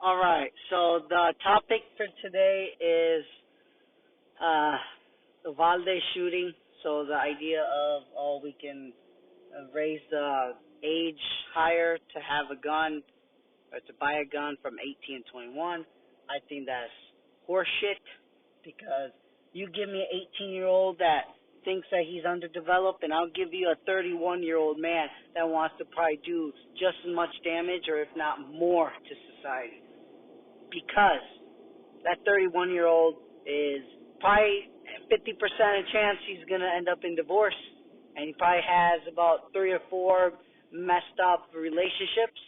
All right. So the topic for today is uh, the Valde shooting. So the idea of we can raise the age higher to have a gun or to buy a gun from 18 and 21. I think that's horseshit because you give me an 18-year-old that thinks that he's underdeveloped, and I'll give you a 31-year-old man that wants to probably do just as much damage or if not more to society. Because that 31-year-old is probably 50% of chance he's going to end up in divorce. And he probably has about 3 or 4 messed up relationships.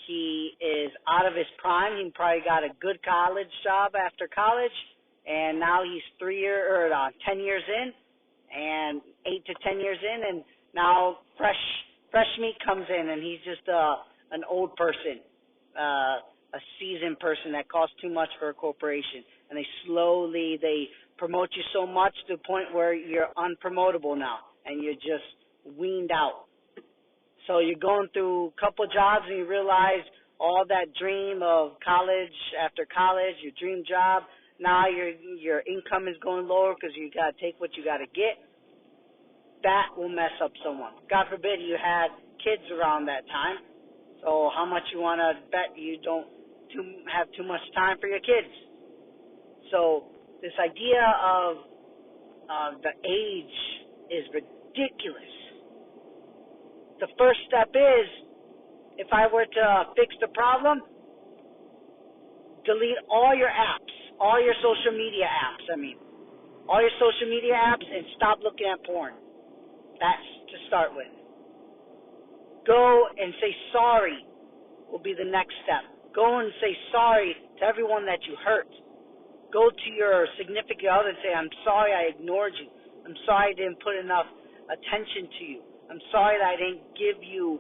He is out of his prime. He probably got a good college job after college. And now he's 10 years in and 8 to 10 years in. And now fresh meat comes in and he's just an old person. A seasoned person that costs too much for a corporation, and they promote you so much to the point where you're unpromotable now, and you're just weaned out. So you're going through a couple jobs, and you realize all that dream of college after college, your dream job, now your income is going lower because you got to take what you got to get. That will mess up someone. God forbid you had kids around that time. So how much you want to bet you don't have too much time for your kids? So this idea of the age is ridiculous. The first step is, if I were to fix the problem, delete all your apps, all your social media apps, all your social media apps, and stop looking at porn. That's to start with. Go and say sorry will be the next step. Go and say sorry to everyone that you hurt. Go to your significant other and say, I'm sorry I ignored you. I'm sorry I didn't put enough attention to you. I'm sorry that I didn't give you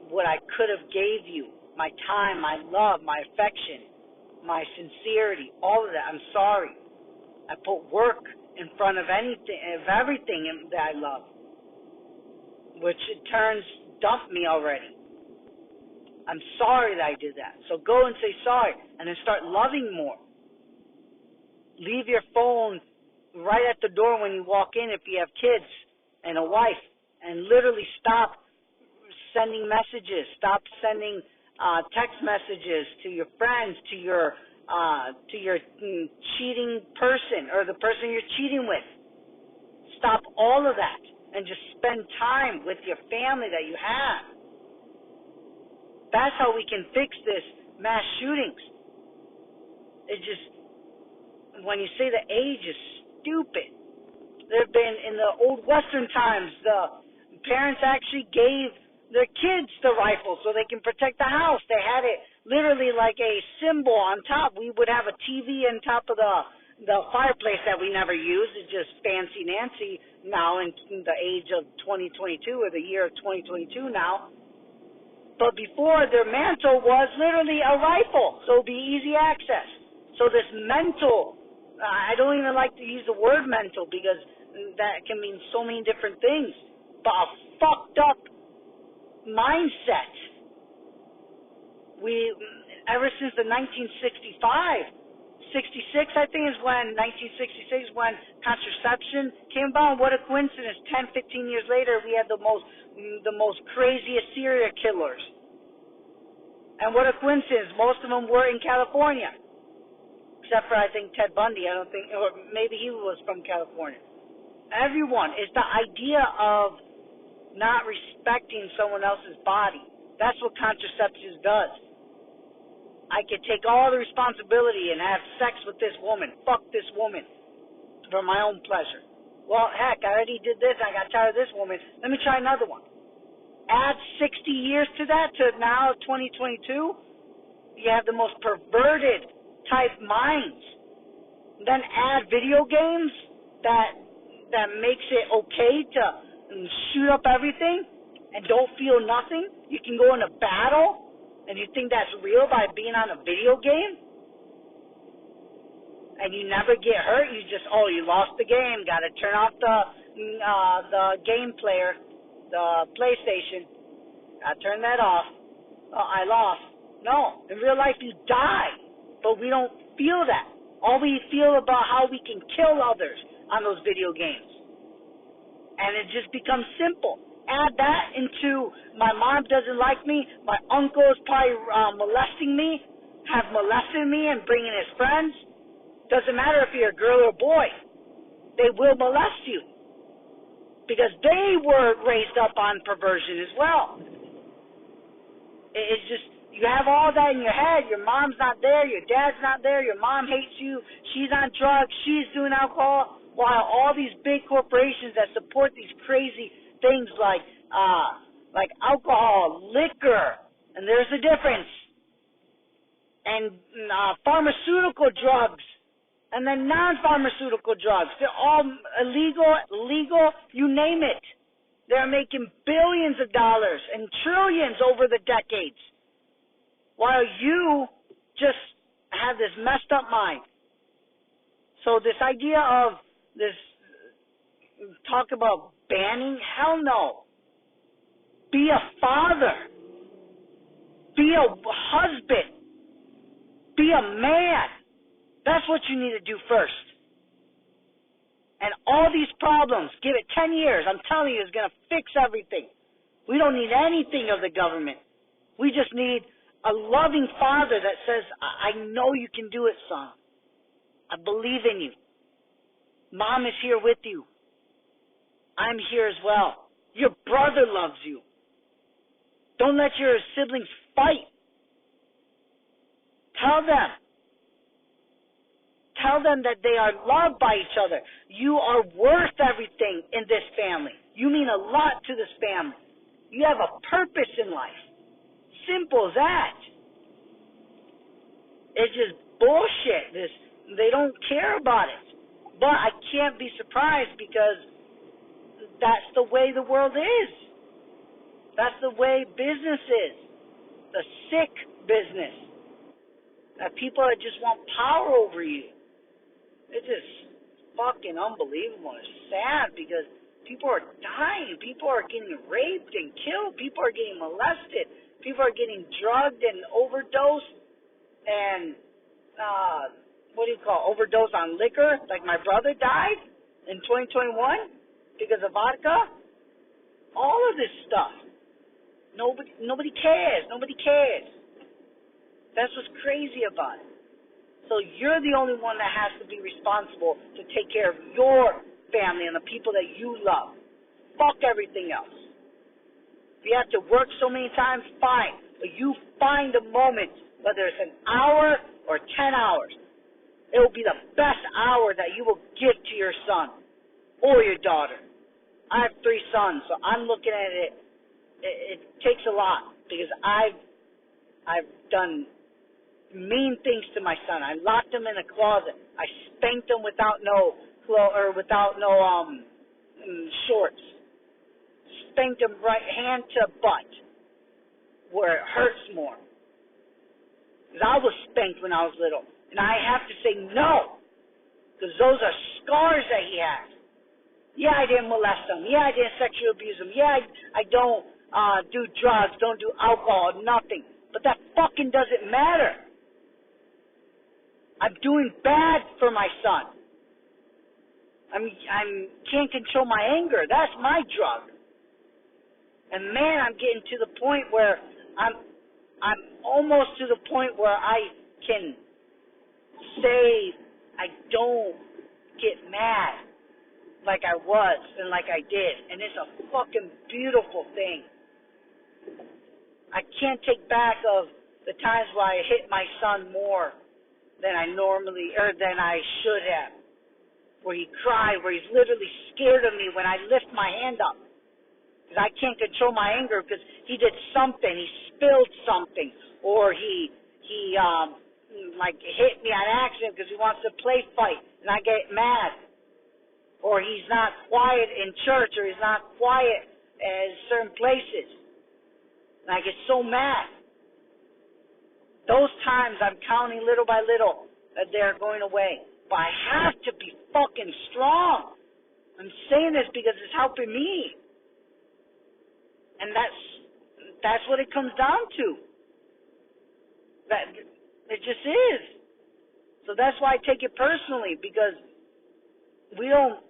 what I could have gave you. My time, my love, my affection, my sincerity, all of that. I'm sorry. I put work in front of everything that I love, which in turn dumped me already. I'm sorry that I did that. So go and say sorry, and then start loving more. Leave your phone right at the door when you walk in if you have kids and a wife, and literally stop sending messages. Stop sending text messages to your friends, to your cheating person or the person you're cheating with. Stop all of that and just spend time with your family that you have. That's how we can fix this mass shootings. It just, when you say the age is stupid. There have been, in the old Western times, the parents actually gave their kids the rifle so they can protect the house. They had it literally like a symbol on top. We would have a TV on top of the fireplace that we never used. It's just fancy Nancy now in the age of 2022 or the year of 2022 now. But before, their mantle was literally a rifle, so it would be easy access. So this mental, I don't even like to use the word mental because that can mean so many different things, but a fucked up mindset. Ever since the 1966, I think is when, 1966, when contraception came about. What a coincidence, 10, 15 years later, we had the most craziest serial killers. And what a coincidence, most of them were in California. Except for, I think, Ted Bundy, or maybe he was from California. Everyone, it's the idea of not respecting someone else's body. That's what contraception does. I could take all the responsibility and have sex with this woman, fuck this woman, for my own pleasure. Well, heck, I already did this, I got tired of this woman, let me try another one. Add 60 years to that, to now 2022, you have the most perverted type minds. Then add video games that makes it okay to shoot up everything and don't feel nothing. You can go in a battle and you think that's real by being on a video game, and you never get hurt. You just, you lost the game. Got to turn off the game player, the PlayStation. I turn that off. I lost. No, in real life you die, but we don't feel that. All we feel about how we can kill others on those video games. And it just becomes simple. Add that into my mom doesn't like me, my uncle is probably molesting me, have molested me and bringing his friends. Doesn't matter if you're a girl or a boy. They will molest you. Because they were raised up on perversion as well. It's just, you have all that in your head. Your mom's not there, your dad's not there, your mom hates you, she's on drugs, she's doing alcohol, while all these big corporations that support these crazy things like alcohol, liquor, and there's a difference, and pharmaceutical drugs, and then non-pharmaceutical drugs. They're all illegal, legal, you name it. They're making billions of dollars and trillions over the decades, while you just have this messed up mind. So this idea of this talk about banning, hell no. Be a father. Be a husband. Be a man. That's what you need to do first. And all these problems, give it 10 years, I'm telling you, it's going to fix everything. We don't need anything of the government. We just need a loving father that says, I know you can do it, son. I believe in you. Mom is here with you. I'm here as well. Your brother loves you. Don't let your siblings fight. Tell them. Tell them that they are loved by each other. You are worth everything in this family. You mean a lot to this family. You have a purpose in life. Simple as that. It's just bullshit. They don't care about it. But I can't be surprised because that's the way the world is. That's the way business is. The sick business. That people that just want power over you. It's just fucking unbelievable. It's sad because people are dying. People are getting raped and killed. People are getting molested. People are getting drugged and overdosed and overdose on liquor. Like my brother died in 2021 because of vodka. All of this stuff. Nobody cares. Nobody cares. That's what's crazy about it. So you're the only one that has to be responsible to take care of your family and the people that you love. Fuck everything else. If you have to work so many times, fine. But you find a moment, whether it's an hour or 10 hours. It will be the best hour that you will give to your son or your daughter. I have 3 sons, so I'm looking at it. It takes a lot because I've done mean things to my son. I locked him in a closet. I spanked him without no shorts. Spanked him right hand to butt, where it hurts more. Because I was spanked when I was little, and I have to say no, because those are scars that he has. Yeah, I didn't molest him. Yeah, I didn't sexually abuse him. Yeah, I don't do drugs, don't do alcohol, nothing. But that fucking doesn't matter. I'm doing bad for my son. I can't control my anger. That's my drug. And man, I'm getting to the point where I'm almost to the point where I can say I don't get mad like I was and like I did. And it's a fucking beautiful thing. I can't take back of the times where I hit my son more than I should have. Where he cried, where he's literally scared of me when I lift my hand up. Because I can't control my anger because he did something, he spilled something, or he hit me on accident because he wants to play fight, and I get mad. Or he's not quiet in church, or he's not quiet in certain places. And I get so mad. Those times I'm counting little by little that they're going away. But I have to be fucking strong. I'm saying this because it's helping me. And that's what it comes down to. That it just is. So that's why I take it personally, because we don't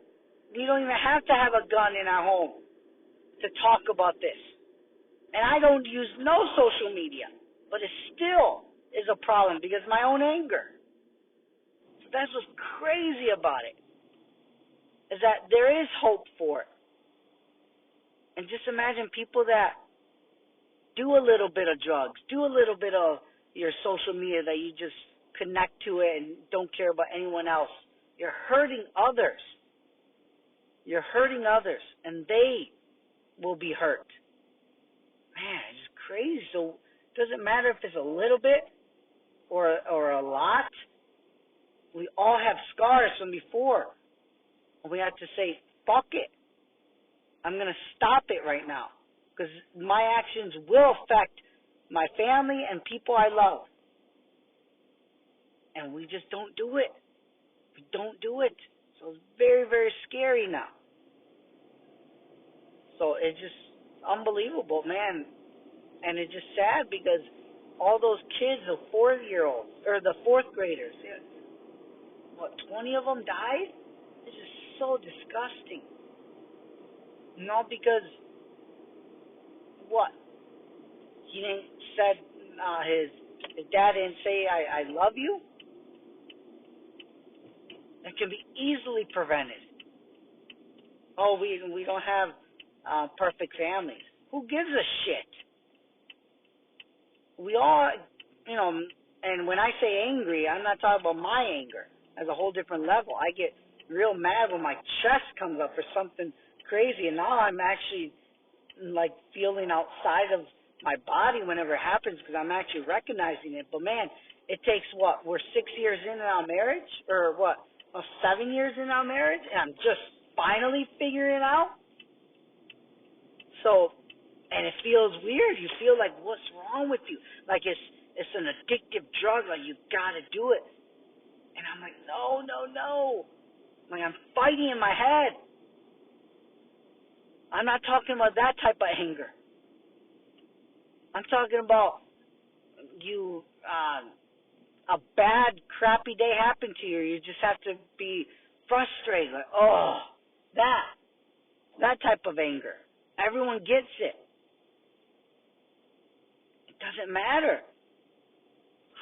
even have to have a gun in our home to talk about this. And I don't use no social media, but it still is a problem because of my own anger. So that's what's crazy about it, is that there is hope for it. And just imagine people that do a little bit of drugs, do a little bit of your social media, that you just connect to it and don't care about anyone else. You're hurting others. You're hurting others, and they will be hurt. Man, it's crazy. So it doesn't matter if it's a little bit or a lot. We all have scars from before. We have to say, fuck it. I'm going to stop it right now, because my actions will affect my family and people I love. And we just don't do it. We don't do it. So it's very, very scary now. So it's just unbelievable, man. And it's just sad because all those kids, the 4-year-olds, or the 4th graders, 20 of them died? It's just so disgusting. Not because, what? He didn't said, his dad didn't say, I love you? It can be easily prevented. Oh, we don't have perfect families. Who gives a shit? We all, and when I say angry, I'm not talking about my anger. As a whole different level. I get real mad when my chest comes up for something crazy, and now I'm actually like feeling outside of my body whenever it happens, because I'm actually recognizing it. But man, it takes what? We're 6 years in our marriage, or what? 7 years in our marriage, and I'm just finally figuring it out. So, and it feels weird. You feel like, what's wrong with you? Like it's an addictive drug. Like you gotta do it. And I'm like, no. Like I'm fighting in my head. I'm not talking about that type of anger. I'm talking about you, a bad, crappy day happened to you. You just have to be frustrated. Like, that type of anger. Everyone gets it. It doesn't matter.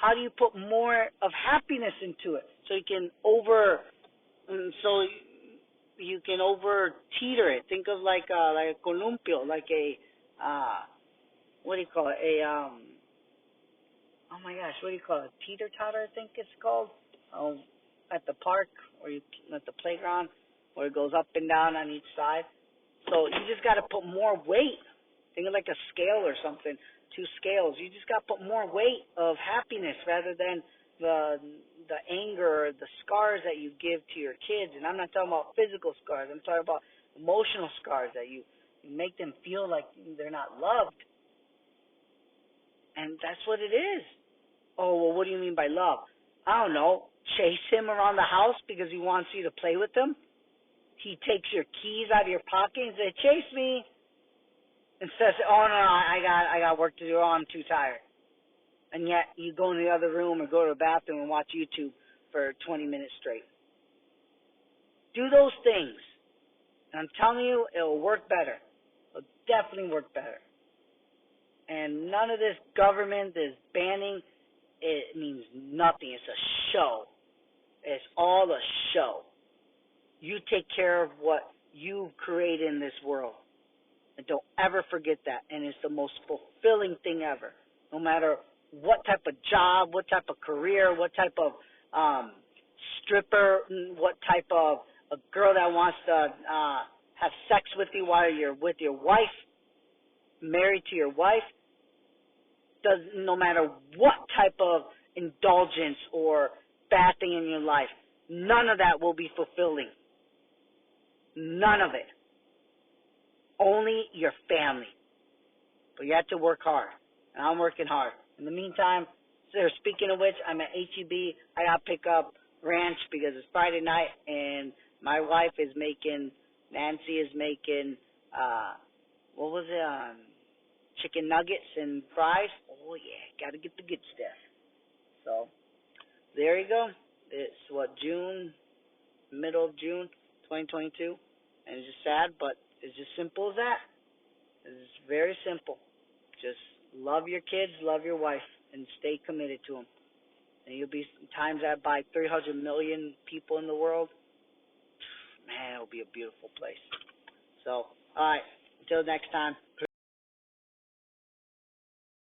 How do you put more of happiness into it so you can over teeter it? Think of like a columpio, like a what do you call it? Oh my gosh, what do you call it? Teeter totter, I think it's called. At the park or at the playground, where it goes up and down on each side. So you just got to put more weight. Think of like a scale or something, 2 scales. You just got to put more weight of happiness rather than the anger or the scars that you give to your kids. And I'm not talking about physical scars. I'm talking about emotional scars that you make them feel like they're not loved. And that's what it is. Oh, well, what do you mean by love? I don't know. Chase him around the house because he wants you to play with him. He takes your keys out of your pocket and says, chase me. And says, oh, no, I got work to do. Oh, I'm too tired. And yet you go in the other room or go to the bathroom and watch YouTube for 20 minutes straight. Do those things. And I'm telling you, it will work better. It'll definitely work better. And none of this government, this banning, it means nothing. It's a show. It's all a show. You take care of what you create in this world. And don't ever forget that. And it's the most fulfilling thing ever. No matter what type of job, what type of career, what type of stripper, what type of a girl that wants to have sex with you while you're with your wife, married to your wife, no matter what type of indulgence or bad thing in your life, none of that will be fulfilling. None of it. Only your family. But you have to work hard. And I'm working hard. In the meantime, speaking of which, I'm at HEB. I got to pick up ranch because it's Friday night and my wife is making, Nancy is making, what was it, chicken nuggets and fries. Oh, yeah, got to get the good stuff. So there you go. It's what, June, middle of June, 2022, and it's just sad, but it's just simple as that. It's very simple. Just love your kids, love your wife, and stay committed to them. And you'll be times that by 300 million people in the world. Man, it'll be a beautiful place. So, all right. Until next time.